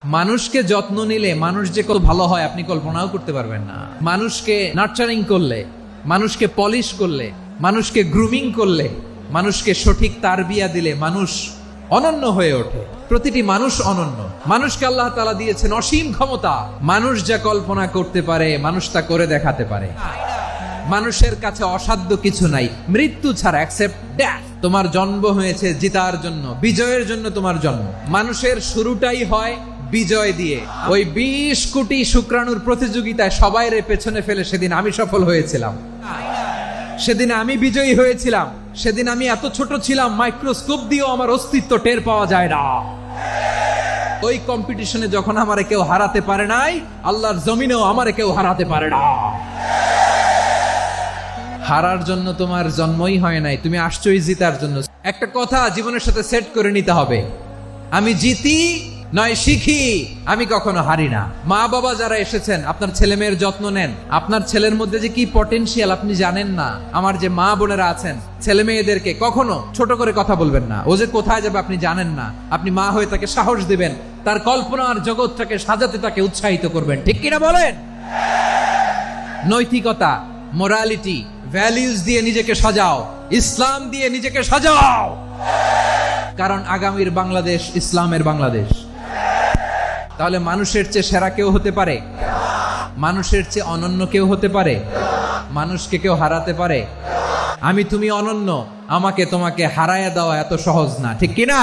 মানুষকে যত্ন নিলে মানুষ যে কত ভালো হয় আপনি কল্পনাও করতে পারবেন না। মানুষকে নার্চারিং করলে, মানুষকে পলিশ করলে, মানুষকে গ্রুমিং করলে, মানুষকে সঠিক তারবিয়া দিলে মানুষ অনন্য হয়ে ওঠে। প্রতিটি মানুষ অনন্য। মানুষকে আল্লাহ তাআলা দিয়েছেন অসীম ক্ষমতা। মানুষ যা কল্পনা করতে পারে মানুষ তা করে দেখাতে পারে। মানুষের কাছে অসাধ্য কিছু নাই মৃত্যু ছাড়া, এক্সেপ্ট ডেথ। তোমার জন্ম হয়েছে জিতার জন্য, বিজয়ের জন্য তোমার জন্ম। মানুষের শুরুটাই হয় বিজয় দিয়ে। ওই 20 কোটি শুক্রাণুর প্রতিযোগিতায় সবাইরে পেছনে ফেলে সেদিন আমি সফল হয়েছিলাম, সেদিন আমি বিজয়ী হয়েছিলাম, সেদিন আমি এত ছোট ছিলাম মাইক্রোস্কোপ দিয়েও আমার অস্তিত্ব টের পাওয়া যায় না। ওই কম্পিটিশনে যখন আমারে কেউ হারাতে পারে নাই, আল্লাহর জমিনেও আমারে কেউ হারাতে পারে না। হারার জন্য তোমার জন্মই হয় নাই, তুমি আসছোই জিতার জন্য। একটা কথা জীবনের সাথে সেট করে নিতে হবে, আমি জিতি নয় শিখি, আমি কখনো হারি না। মা বাবা যারা এসেছেন আপনার ছেলে মেয়ের যত্ন নেন। আপনার ছেলের মধ্যে যে কি পটেনশিয়াল আপনি জানেন না। আমার যে মা বোনেরা আছেন, ছেলে মেয়েদেরকে কখনো ছোট করে কথা বলবেন না। ও যে কোথায় যাবে আপনি জানেন না। আপনি মা হয়ে তাকে সাহস দিবেন, তার কল্পনার জগৎটাকে সাজাতে তাকে উৎসাহিত করবেন। ঠিক কিনা বলেন? নৈতিকতা, মোরালিটি, ভ্যালিউজ দিয়ে নিজেকে সাজাও, ইসলাম দিয়ে নিজেকে সাজাও। কারণ আগামীর বাংলাদেশ ইসলামের বাংলাদেশ। তাহলে মানুষের চেয়ে সেরা কেউ হতে পারে? মানুষের চেয়ে অনন্য কেউ হতে পারে? মানুষকে কেউ হারাতে পারে? আমি তুমি অনন্য, আমাকে তোমাকে হারায়া দেওয়া এত সহজ না। ঠিক কিনা?